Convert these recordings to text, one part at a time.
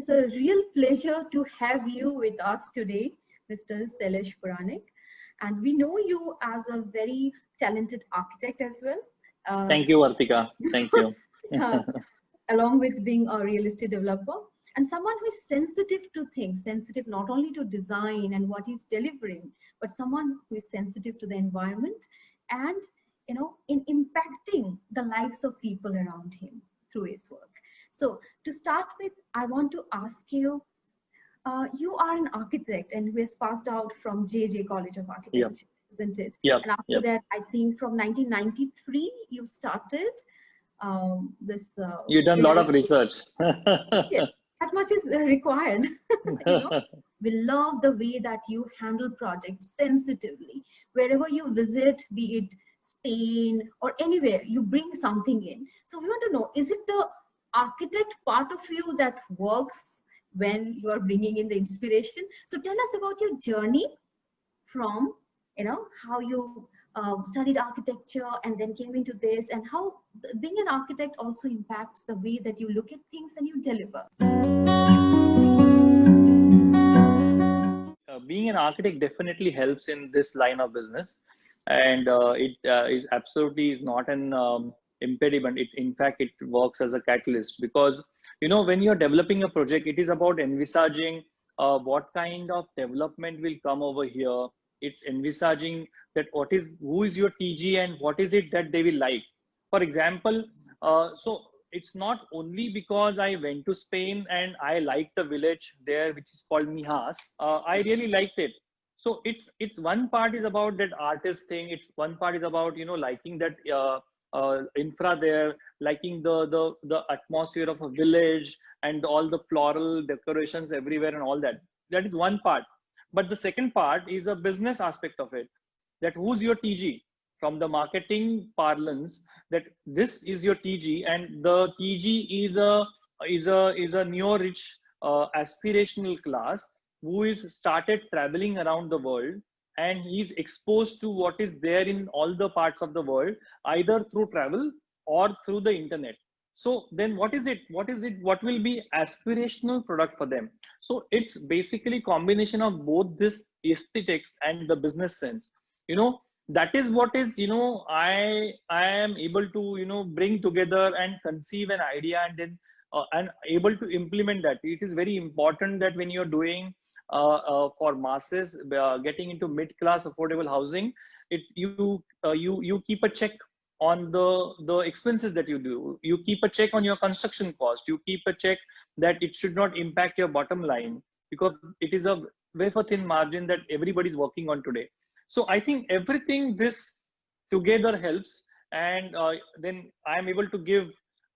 is a real pleasure to have you with us today, Mr. Shailesh Puranik. And we know you as a very talented architect as well. Thank you, Vartika. Thank you. Along with being a real estate developer and someone who is sensitive to things, sensitive not only to design and what he's delivering, but someone who is sensitive to the environment and, in impacting the lives of people around him through his work. So to start with, I want to ask you, you are an architect and who has passed out from JJ College of Architecture, isn't it? Yeah. And after that, I think from 1993, you started this. You've done a lot of research. Yes, that much is required. We love the way that you handle projects sensitively. Wherever you visit, be it Spain or anywhere, you bring something in. So we want to know, is it the architect part of you that works when you are bringing in the inspiration? So tell us about your journey from, how you studied architecture and then came into this, and how being an architect also impacts the way that you look at things and you deliver. Being an architect definitely helps in this line of business, and it is absolutely is not an impediment. In fact, it works as a catalyst, because when you're developing a project, it is about envisaging what kind of development will come over here. It's envisaging that who is your TG and what is it that they will like. For example, so it's not only because I went to Spain and I liked the village there, which is called Mijas. I really liked it. So it's one part is about that artist thing. It's one part is about liking that infra there, liking the atmosphere of a village and all the floral decorations everywhere and all that. That is one part. But the second part is a business aspect of it. That who's your TG? From the marketing parlance, that this is your TG, and the TG is a neo-rich aspirational class who is started traveling around the world, and he's exposed to what is there in all the parts of the world, either through travel or through the internet. So then what is it? What will be aspirational product for them? So it's basically combination of both this aesthetics and the business sense. That is what is, I am able to, bring together and conceive an idea, and then and able to implement that. It is very important that when you're doing for masses, getting into mid-class affordable housing, you keep a check on the expenses that you do. You keep a check on your construction cost. You keep a check that it should not impact your bottom line, because it is a wafer thin margin that everybody's working on today. So I think everything this together helps, and then I am able to give,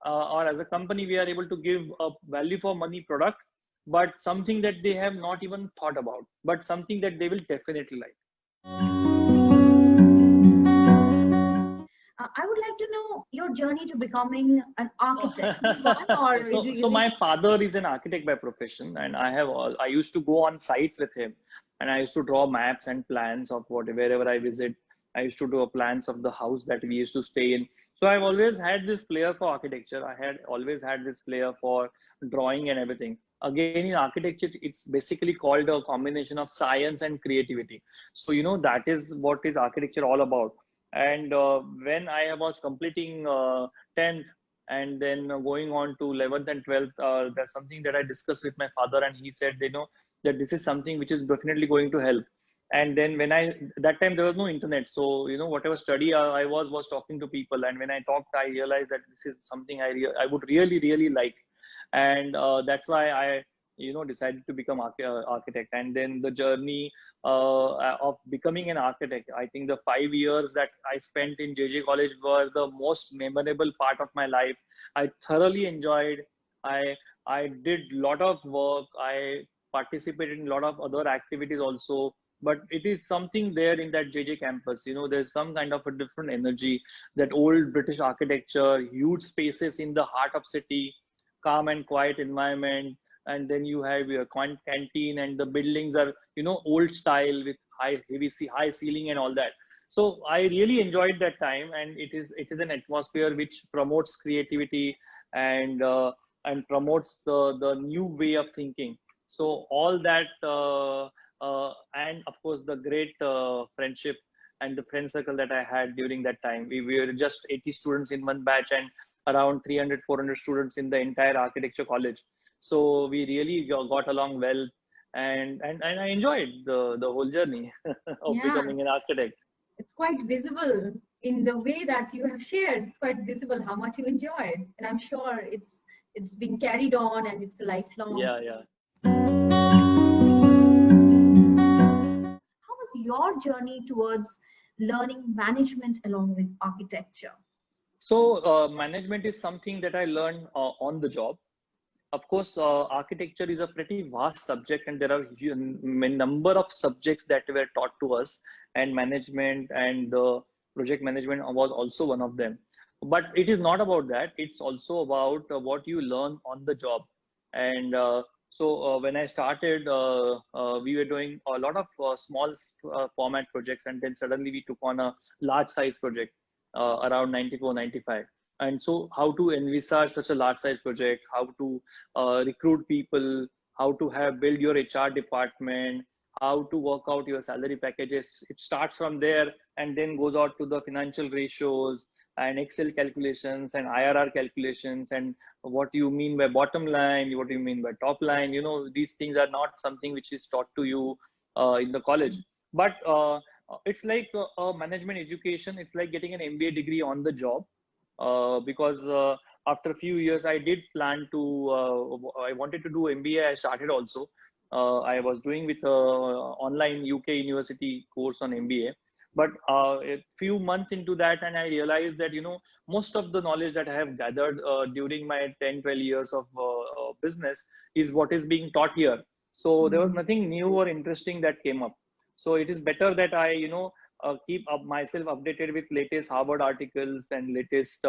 or as a company, we are able to give a value for money product, but something that they have not even thought about, but something that they will definitely like. I would like to know your journey to becoming an architect. So my father is an architect by profession, and I used to go on sites with him, and I used to draw maps and plans of wherever I visit. I used to do plans of the house that we used to stay in. So I've always had this flair for architecture. I had always had this flair for drawing and everything. Again, in architecture, it's basically called a combination of science and creativity. So that is what is architecture all about. And when I was completing 10th and then going on to 11th and 12th, that's something that I discussed with my father, and he said, that this is something which is definitely going to help. And then that time there was no internet, so whatever study I was talking to people, and when I talked, I realized that this is something I would really like, and that's why I decided to become architect. And then the journey of becoming an architect, I think the 5 years that I spent in JJ College were the most memorable part of my life. I thoroughly enjoyed. I did a lot of work. I participated in a lot of other activities also. But it is something there in that JJ campus. There's some kind of a different energy. That old British architecture, huge spaces in the heart of city, calm and quiet environment. And then you have your canteen, and the buildings are old style with high ceiling and all that. So I really enjoyed that time, and it is an atmosphere which promotes creativity, and and promotes the new way of thinking. So all that, and of course the great friendship and the friend circle that I had during that time. We were just 80 students in one batch and around 300, 400 students in the entire architecture college. So we really got along well, and I enjoyed the whole journey of Yeah, becoming an architect. it's quite visible in the way that you have shared. It's quite visible how much you enjoyed, and I'm sure it's been carried on and it's a lifelong. Yeah, yeah. How was your journey towards learning management along with architecture? So management is something that I learned on the job. Of course, architecture is a pretty vast subject, and there are a number of subjects that were taught to us, and management and project management was also one of them. But it is not about that. It's also about what you learn on the job. And when I started, we were doing a lot of small format projects, and then suddenly we took on a large size project around 94, 95. And so how to envisage such a large size project, how to recruit people, how to have build your HR department, how to work out your salary packages. It starts from there and then goes out to the financial ratios and Excel calculations and IRR calculations, and what you mean by bottom line, what you mean by top line. You know, these things are not something which is taught to you in the college. But it's like a management education. It's like getting an MBA degree on the job. Because after a few years, I did plan to, I wanted to do MBA. I started also. I was doing with online UK university course on MBA. But a few months into that, and I realized that, you know, most of the knowledge that I have gathered during my 10, 12 years of business is what is being taught here. So there was nothing new or interesting that came up. So it is better that I, you know, keep up myself updated with latest Harvard articles and latest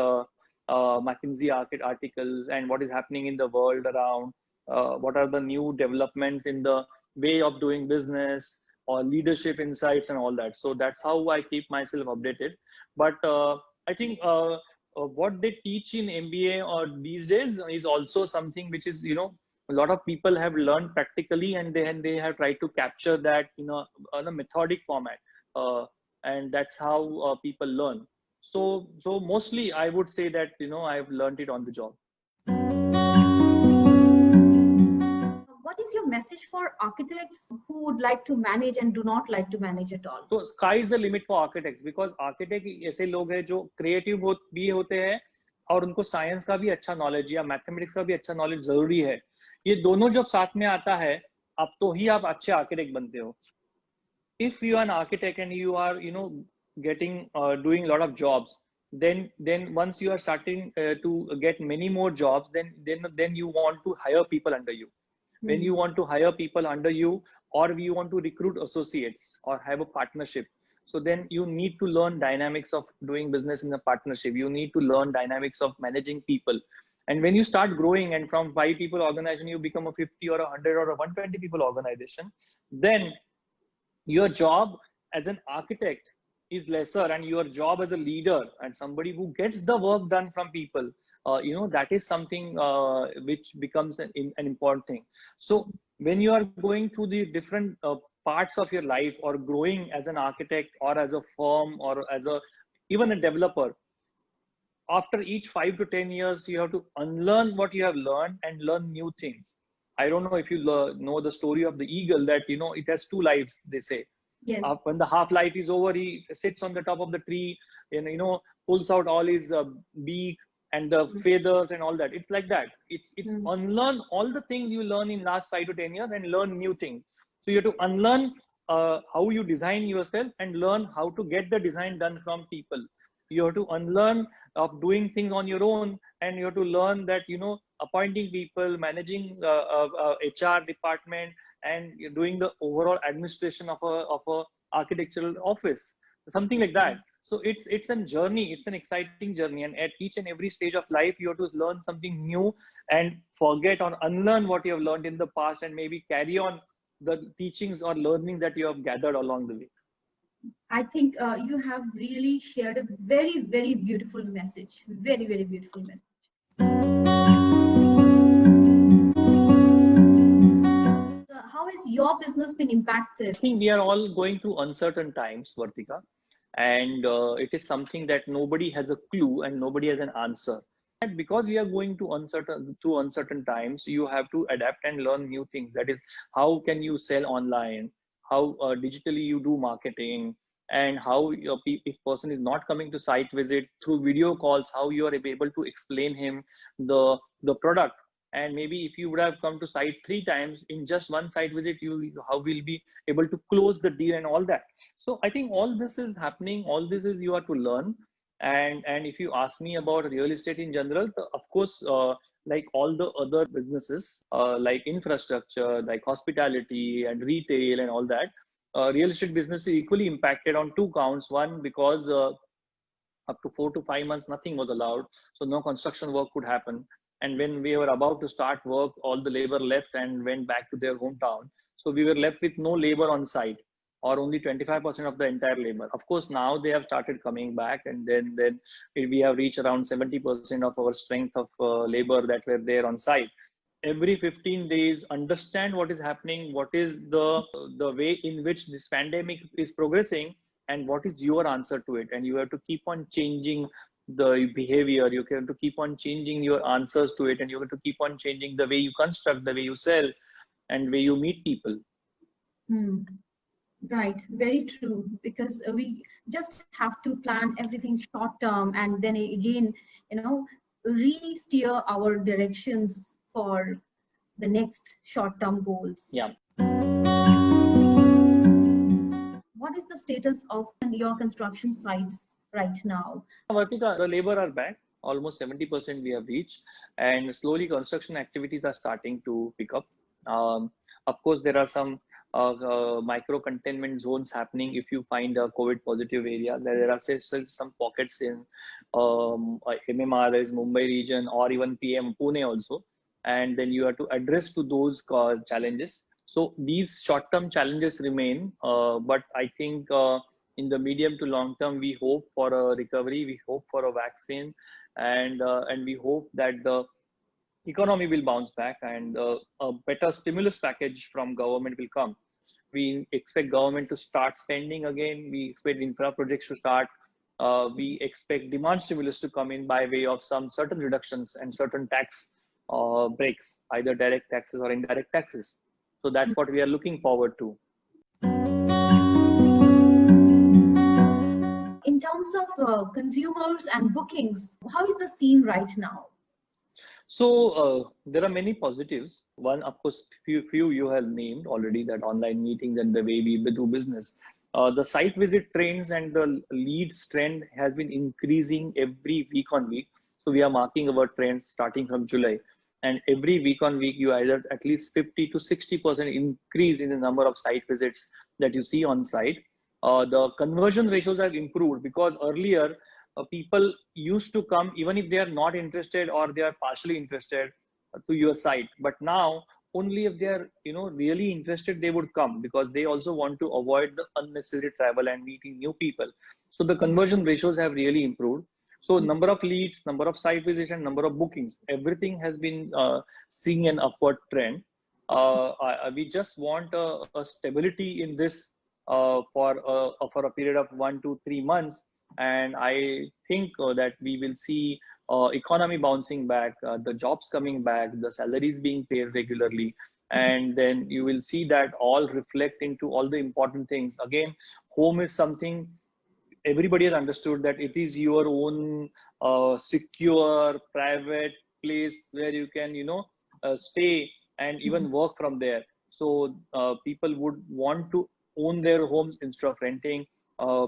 McKinsey articles, and what is happening in the world around, what are the new developments in the way of doing business or leadership insights and all that. So that's how I keep myself updated. But I think what they teach in MBA or these days is also something which is, you know, a lot of people have learned practically, and they have tried to capture that in a methodic format. And that's how people learn. So mostly I would say that, you know, I've learned it on the job. What is your message for architects who would like to manage and do not like to manage at all? So sky is the limit for architects, because architect ऐसे लोग हैं जो creative भी होते हैं और उनको science का भी अच्छा knowledge या mathematics का भी अच्छा knowledge जरूरी है. ये दोनों जब साथ में आता है, अब तो ही आप अच्छे architect बनते हो. If you are an architect and you are, you know, getting doing a lot of jobs, then once you are starting to get many more jobs, then you want to hire people under you. When you want to hire people under you, or you want to recruit associates or have a partnership, so then you need to learn dynamics of doing business in a partnership. You need to learn dynamics of managing people. And when you start growing, and from 5 people organization you become a 50 or 100 or a 120 people organization, then your job as an architect is lesser, and your job as a leader and somebody who gets the work done from people, you know, that is something which becomes an important thing. So when you are going through the different parts of your life, or growing as an architect or as a firm or as a even a developer, after each 5 to 10 years you have to unlearn what you have learned and learn new things. I don't know if you know the story of the eagle, that, you know, it has 2 lives, they say. Yes. When the half life is over, he sits on the top of the tree and, you know, pulls out all his beak and the feathers and all that. It's like that. It's unlearn all the things you learn in last 5 to 10 years and learn new things. So you have to unlearn how you design yourself and learn how to get the design done from people. You have to unlearn of doing things on your own, and you have to learn that, you know, appointing people, managing HR department, and doing the overall administration of a architectural office, something like that. So it's a journey. It's an exciting journey, and at each and every stage of life you have to learn something new and forget or unlearn what you have learned in the past, and maybe carry on the teachings or learning that you have gathered along the way. I think you have really shared a very, very beautiful message. Very, very beautiful message. has your business been impacted? I think we are all going through uncertain times, Vartika, and it is something that nobody has a clue and nobody has an answer. And because we are going to uncertain times, you have to adapt and learn new things. That is, how can you sell online? How digitally you do marketing, and how if person is not coming to site visit through video calls, how you are able to explain him the product. And maybe if you would have come to site 3 times in just one site visit, you how will be able to close the deal and all that. So I think all this is happening. All this is you have to learn. And if you ask me about real estate in general, of course, like all the other businesses, like infrastructure, like hospitality and retail and all that, real estate business is equally impacted on 2 counts. One, because up to 4 to 5 months, nothing was allowed, so no construction work could happen. And when we were about to start work, all the labor left and went back to their hometown. So we were left with no labor on site, or only 25% of the entire labor. Of course, now they have started coming back, and then we have reached around 70% of our strength of labor that were there on site. Every 15 days, understand what is happening, what is the way in which this pandemic is progressing, and what is your answer to it. And you have to keep on changing the behavior, you have to keep on changing your answers to it, and you have to keep on changing the way you construct, the way you sell, and way you meet people. Right, very true, because we just have to plan everything short term, and then again, re-steer our directions for the next short term goals. Yeah. What is the status of your construction sites right now? Vartika, the labor are back. Almost 70% we have reached, and slowly construction activities are starting to pick up. Of course, there are some micro containment zones happening. If you find a COVID positive area, there are still some pockets in MMR, there is Mumbai region, or even PM Pune also. And then you have to address to those challenges. So these short-term challenges remain, but I think in the medium to long term, we hope for a recovery, we hope for a vaccine, and we hope that the economy will bounce back, and a better stimulus package from government will come. We expect government to start spending again. We expect infra projects to start. We expect demand stimulus to come in by way of some certain reductions and certain tax breaks, either direct taxes or indirect taxes. So that's what we are looking forward to. In terms of consumers and bookings, how is the scene right now? So there are many positives. One, of course, few you have named already, that online meetings and the way we do business. The site visit trends and the leads trend has been increasing every week on week. So we are marking our trends starting from July. And every week on week, you either at least 50 to 60% increase in the number of site visits that you see on site. The conversion ratios have improved, because earlier people used to come even if they are not interested or they are partially interested to your site. But now only if they are really interested, they would come, because they also want to avoid the unnecessary travel and meeting new people. So the conversion ratios have really improved. So number of leads, number of site visits, and number of bookings, everything has been seeing an upward trend. We just want a stability in this for a period of 1 to 3 months. And I think that we will see economy bouncing back, the jobs coming back, the salaries being paid regularly. And then you will see that all reflect into all the important things. Again, home is something everybody has understood, that it is your own secure, private place where you can, stay and even work from there. So people would want to own their homes instead of renting.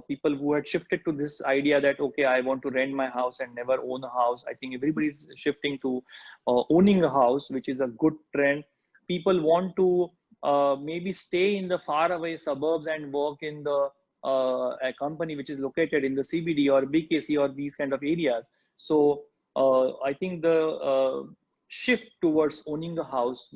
People who had shifted to this idea that, okay, I want to rent my house and never own a house. I think everybody's shifting to owning a house, which is a good trend. People want to maybe stay in the faraway suburbs and work in a company which is located in the CBD or BKC or these kind of areas. So I think the shift towards owning a house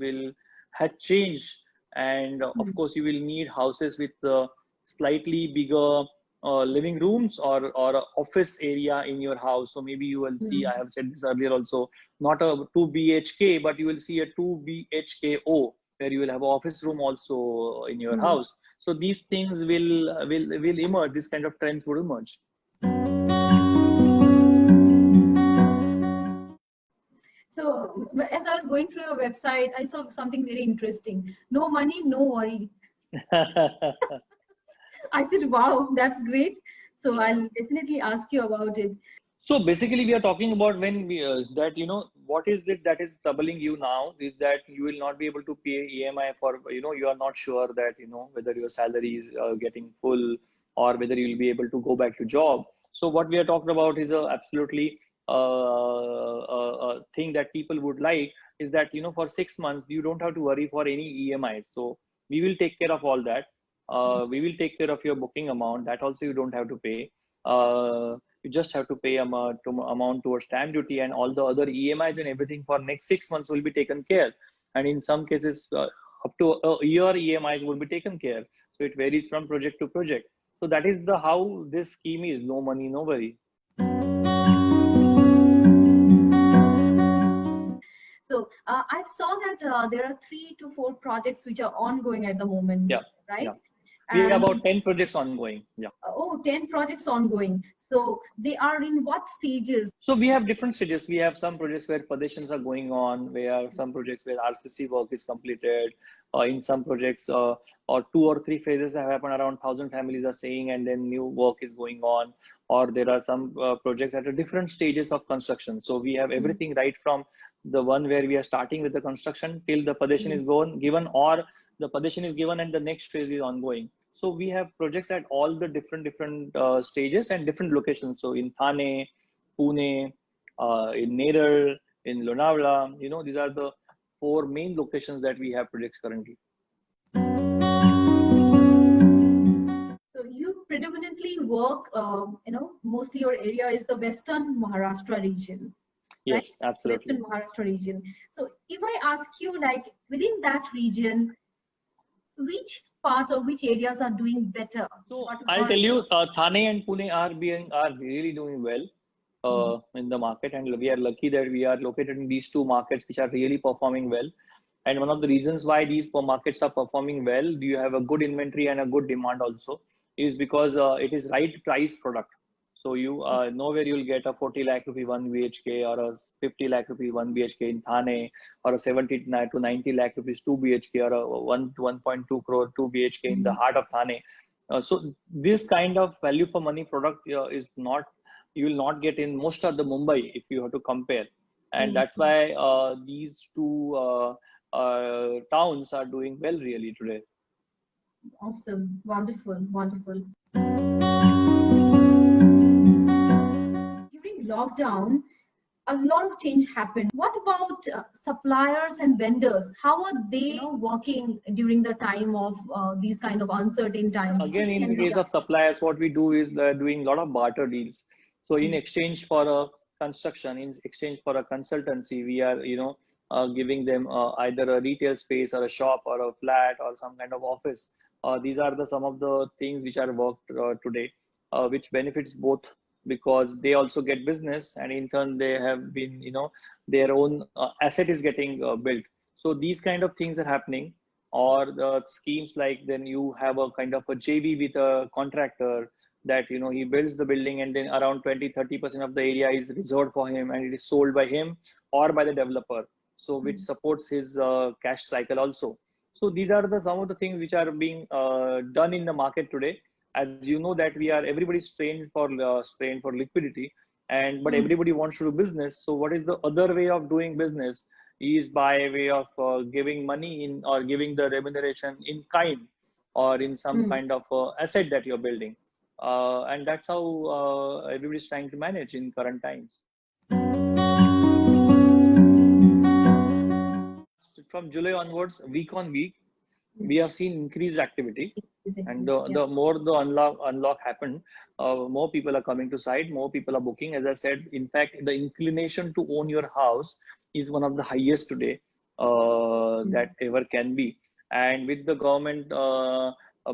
had changed. And of course, you will need houses with slightly bigger living rooms or office area in your house. So maybe you will see, I have said this earlier also, not a 2 BHK, but you will see a 2 BHKO, where you will have office room also in your house. So these things will emerge. This kind of trends would emerge. So as I was going through your website, I saw something very interesting. No money, no worry. I said, wow, that's great. So I'll definitely ask you about it. So basically, we are talking about when we that what is it that is troubling you now is that you will not be able to pay EMI for you are not sure that whether your salary is getting full or whether you will be able to go back to job. So what we are talking about is a absolutely thing that people would like is that for 6 months you don't have to worry for any EMIs. So we will take care of all that. We will take care of your booking amount. That also you don't have to pay. You just have to pay amount towards stamp duty, and all the other EMIs and everything for next 6 months will be taken care. And in some cases, up to a year EMIs will be taken care. So it varies from project to project. So that is the how this scheme is. No money, no worry. So I saw that there are 3 to 4 projects which are ongoing at the moment, Yeah, right? yeah. We have about 10 projects ongoing. Yeah. Oh, 10 projects ongoing. So they are in what stages? So we have different stages. We have some projects where partitions are going on. We have some projects where RCC work is completed. In some projects, or 2 or 3 phases have happened. Around 1,000 families are staying, and then new work is going on. Or there are some projects at a different stages of construction. So we have everything right from the one where we are starting with the construction till the partition is given, or the partition is given and the next phase is ongoing. So we have projects at all the different stages and different locations. So in Thane, Pune, in Neral, in Lonavala, these are the 4 main locations that we have projects currently. So you predominantly work, mostly your area is the Western Maharashtra region. Yes, right? absolutely. Western Maharashtra region. So if I ask you, like within that region, which part or which areas are doing better? So I'll tell you, Thane and Pune are really doing well in the market, and we are lucky that we are located in these 2 markets which are really performing well. And one of the reasons why these markets are performing well, do you have a good inventory and a good demand also, is because it is right price product. So you nowhere you'll get a 40 lakh rupee 1 BHK or a 50 lakh rupee 1 BHK in Thane, or a 70 to 90 lakh rupees 2 BHK, or a 1 to 1.2 crore 2 BHK in the heart of Thane. So this kind of value for money product is not, you will not get in most of the Mumbai if you have to compare. And that's why these 2 towns are doing well really today. Awesome. Wonderful. Wonderful. During lockdown, a lot of change happened. What about suppliers and vendors? How are they working during the time of these kind of uncertain times? Again, in the case of suppliers, what we do is doing a lot of barter deals. So in exchange for a construction, in exchange for a consultancy, we are, giving them either a retail space or a shop or a flat or some kind of office. These are some of the things which are worked today, which benefits both, because they also get business, and in turn they have been, their own asset is getting built. So these kind of things are happening. Or the schemes like, then you have a kind of a JV with a contractor that he builds the building, and then around 20-30% of the area is reserved for him, and it is sold by him or by the developer, so which supports his cash cycle also. So these are some of the things which are being done in the market today. As you know that everybody's strained for liquidity, but everybody wants to do business. So what is the other way of doing business is by way of giving money in, or giving the remuneration in kind, or in some kind of asset that you're building. And that's how everybody's trying to manage in current times. From July onwards, week on week, we have seen increased activity. And the more the unlock happened, more people are coming to site, more people are booking. As I said, in fact, the inclination to own your house is one of the highest today that ever can be. And with the government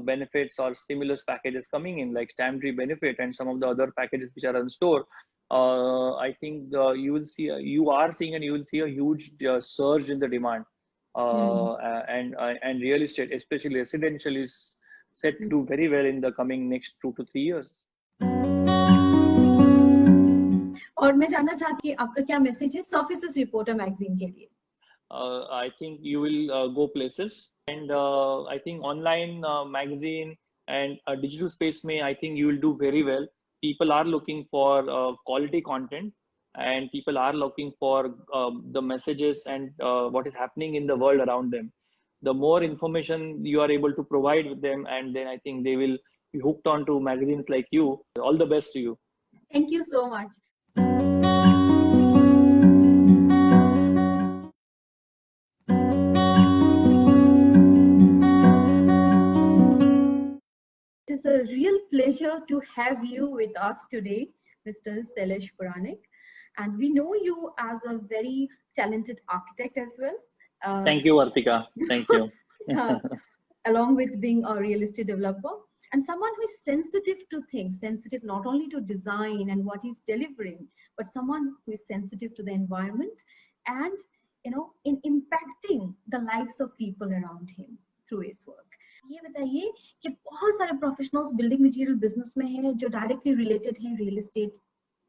benefits or stimulus packages coming in, like stamp duty benefit and some of the other packages which are in store, I think you are seeing and you will see a huge surge in the demand and real estate, especially residential, is set to do very well in the coming next 2 to 3 years. और मैं जानना चाहती हूँ आपका क्या message है surfaces reporter magazine के लिए? I think you will go places, and I think online magazine and digital space may, I think you will do very well. People are looking for quality content, and people are looking for the messages and what is happening in the world around them. The more information you are able to provide with them, and then I think they will be hooked on to magazines like you. All the best to you. Thank you so much. It is a real pleasure to have you with us today, Mr. Shailesh Puranik. And we know you as a very talented architect as well. Thank you, Artika. Thank you. Along with being a real estate developer, and someone who is sensitive to things, sensitive not only to design and what he's delivering, but someone who is sensitive to the environment and, you know, in impacting the lives of people around him through his work. ये बताइए कि बहुत सारे professionals building material business में हैं जो directly related हैं real estate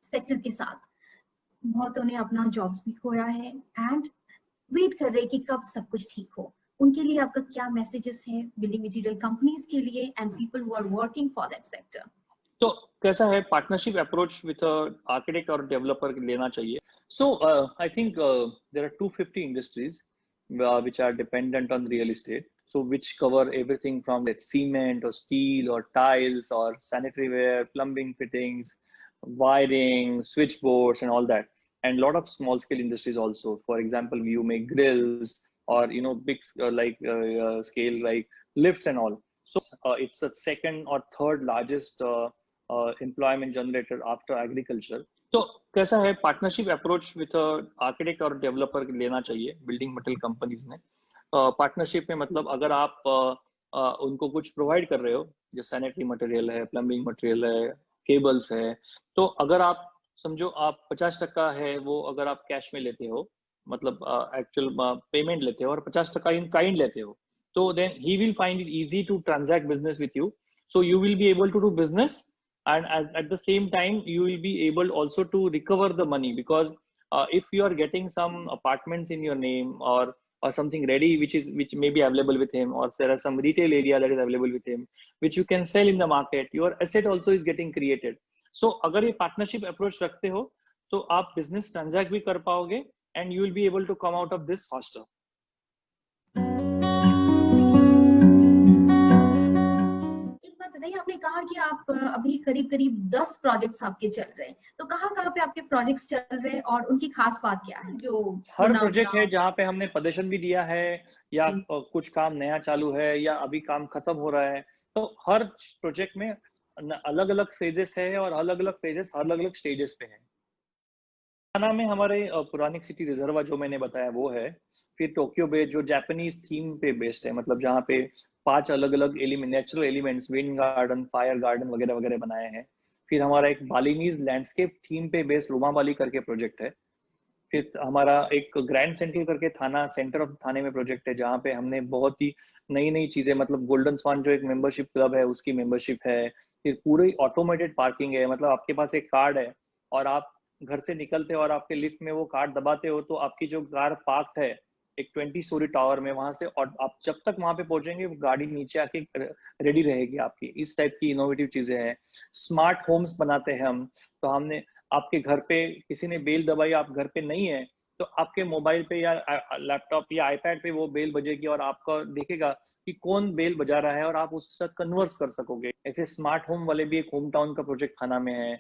sector के साथ. बहुतों ने अपना जॉब्स भी खोया है एंड वेट कर रहे कि कब सब कुछ ठीक हो. उनके लिए आपका क्या मैसेजेस है बिल्डिंग मटेरियल कंपनीज के लिए and people who are working for that sector? तो कैसा है पार्टनरशिप अप्रोच विद आर्किटेक्ट और डेवलपर लेना चाहिए. So I think there are 250 industries which are dependent on real estate, so which cover everything from that cement or steel or tiles or sanitary ware, plumbing fittings, wiring, switchboards and all that, and a lot of small scale industries also. For example, you make grills or big scale like lifts and all. So it's the second or third largest employment generator after agriculture. तो कैसा है partnership approach with architect और developer लेना चाहिए building material companies ने. Partnership में मतलब अगर आप उनको कुछ प्रोवाइड कर रहे हो, जैसे सैनिटरी मटेरियल है, प्लम्बिंग मटेरियल है, केबल्स है, तो अगर आप समझो आप 50% है वो अगर आप कैश में लेते हो, मतलब एक्चुअल पेमेंट लेते हो और 50% इन काइंड लेते हो, तो then he will find it easy to transact business with you. So you will be able to do business, and at the same time you will be able also to recover the money, because if you are getting some apartments in your name or something ready which may be available with him, or there are some retail area that is available with him which you can sell in the market, your asset also is getting created. So अगर ये partnership approach रखते हो तो आप business transact भी कर पाओगे and you will be able to come out of this faster. आपने कहा कि आप अभी करीब 10 प्रोजेक्ट्स आपके चल रहे हैं, तो कहाँ पे आपके प्रोजेक्ट्स चल रहे हैं और उनकी खास बात क्या है? जो हर प्रोजेक्ट है जहाँ पे हमने प्रदर्शन भी दिया है या कुछ काम नया चालू है या अभी काम खत्म हो रहा है, तो हर प्रोजेक्ट में अलग अलग फेजेस है और अलग अलग फेजेस अलग अलग स्टेजेस पे है. थाना में हमारे पुरानिक सिटी रिजर्वा जो मैंने बताया वो है. फिर टोक्यो बे जो जापानीज थीम पे बेस्ड है, मतलब जहाँ पे 5 अलग अलग natural elements, wind garden, fire garden वगैरह वगैरह बनाए हैं. फिर हमारा एक बालिनीज लैंडस्केप थीम पे बेस्ड रूमा बाली करके प्रोजेक्ट है. फिर हमारा एक ग्रैंड सेंट्रल करके थाना सेंटर ऑफ थाने में प्रोजेक्ट है, जहाँ पे हमने बहुत ही नई चीजें, मतलब गोल्डन स्वान जो एक मेंबरशिप क्लब है उसकी मेंबरशिप है. फिर पूरी ऑटोमेटेड पार्किंग है, मतलब आपके पास एक कार्ड है और आप घर से निकलते हो और आपके लिफ्ट में वो कार्ड दबाते हो तो आपकी जो कार पार्क्ड है एक 20 स्टोरी टावर में, वहां से और आप जब तक वहां पे पहुंचेंगे वो गाड़ी नीचे आके रेडी रहेगी आपकी. इस टाइप की इनोवेटिव चीजें हैं. स्मार्ट होम्स बनाते हैं हम, तो हमने आपके घर पे किसी ने बेल दबाई, आप घर पे नहीं है, तो आपके मोबाइल पे या लैपटॉप या आईपैड पे वो बेल बजेगी और आपका देखेगा कि कौन बेल बजा रहा है और आप उससे कन्वर्स कर सकोगे. ऐसे स्मार्ट होम वाले भी एक होम टाउन का प्रोजेक्ट थाना में है.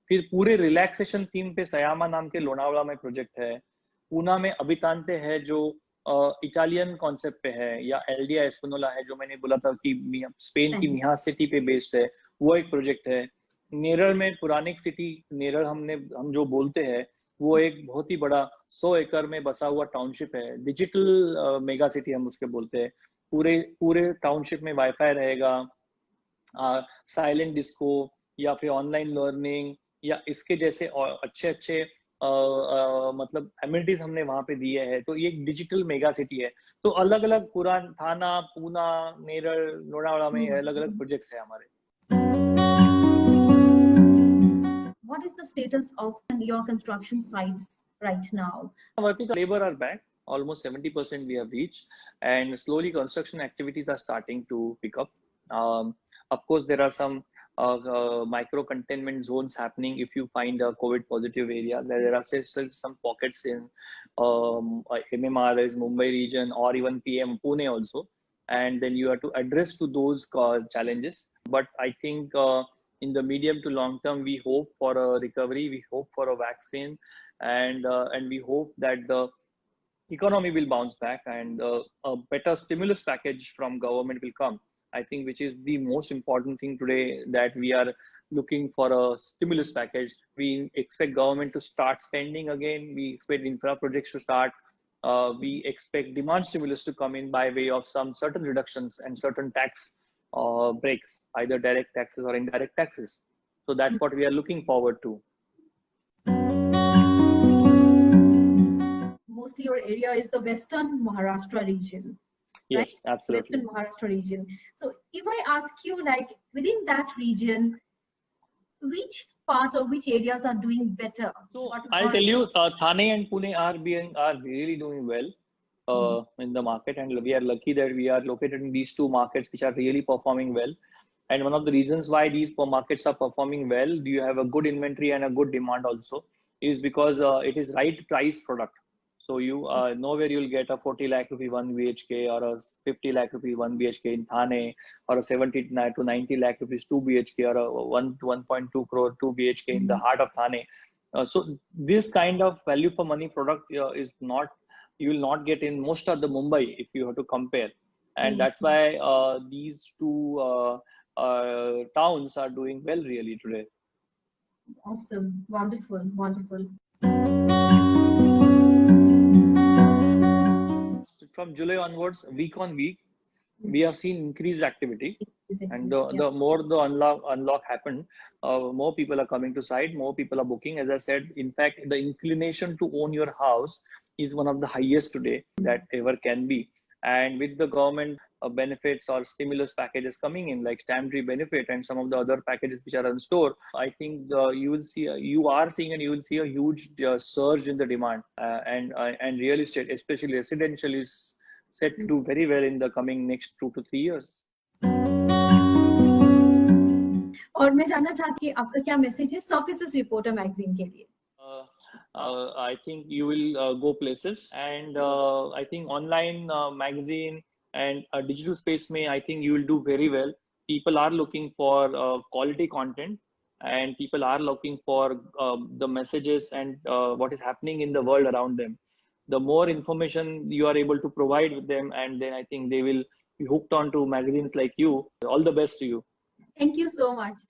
फिर पूरे रिलैक्सेशन थीम पे सयामा नाम के लोनावला में प्रोजेक्ट है. पूना में अभितांते है जो इटालियन कॉन्सेप्ट पे है, या एल्डिया एस्पिनोला है जो मैंने बोला था कि स्पेन की मिहा सिटी पे बेस्ड है, वो एक प्रोजेक्ट है. नेरल में पुरानिक सिटी नेरल हम जो बोलते हैं वो एक बहुत ही बड़ा 100 एकड़ में बसा हुआ टाउनशिप है. डिजिटल मेगा सिटी हम उसके बोलते हैं. पूरे टाउनशिप में वाईफाई रहेगा, साइलेंट डिस्को या फिर ऑनलाइन लर्निंग या इसके जैसे अच्छे मतलब एमिनिटीज हमने वहां पे दिए हैं, तो ये एक डिजिटल मेगा सिटी है। तो अलग अलग पुरान थाना, पूना, नेरल, लोनावाला में अलग अलग प्रोजेक्ट्स है हमारे। What is the status of your construction sites right now? Working labor are back. Almost 70% we have reached, and slowly construction activities are starting to pick up. Of course, there are some micro containment zones happening. If you find a COVID positive area, there are still some pockets in MMR, there is Mumbai region, or even PM Pune also, and then you have to address to those challenges. But I think in the medium to long term, we hope for a recovery, we hope for a vaccine, and we hope that the economy will bounce back, and a better stimulus package from government will come. I think which is the most important thing today, that we are looking for a stimulus package. We expect government to start spending again. We expect infra projects to start. We expect demand stimulus to come in by way of some certain reductions and certain tax breaks, either direct taxes or indirect taxes. So that's what we are looking forward to. Mostly your area is the Western Maharashtra region. Yes, right? absolutely. Western Maharashtra region. So if I ask you, like within that region, which part or which areas are doing better? So I'll tell you, Thane and Pune are really doing well in the market, and we are lucky that we are located in these two markets which are really performing well. And one of the reasons why these markets are performing well, do you have a good inventory and a good demand also, is because it is right price product. So you know where you'll get a 40 lakh rupee 1 BHK or a 50 lakh rupee 1 BHK in Thane, or a 70 to 90 lakh rupees 2 BHK, or a 1 to 1.2 crore 2 BHK in the heart of Thane. So this kind of value for money product is not, you will not get in most of the Mumbai if you have to compare. And that's why these two towns are doing well really today. Awesome. Wonderful. Wonderful. From July onwards, week on week, we have seen increased activity. And the more the unlock happened, more people are coming to site, more people are booking. As I said, in fact, the inclination to own your house is one of the highest today that ever can be. And with the government benefits or stimulus packages coming in, like stamp duty benefit and some of the other packages which are in store, I think you will see, you are seeing, and you will see a huge surge in the demand. And real estate, especially residential, is set to do very well in the coming next 2 to 3 years. और मैं जानना चाहती हूँ आपका क्या message है surfaces reporter magazine के लिए? I think you will go places, and I think online magazine and digital space may, I think you will do very well. People are looking for quality content, and people are looking for the messages and what is happening in the world around them. The more information you are able to provide with them, and then I think they will be hooked on to magazines like you. All the best to you. Thank you so much.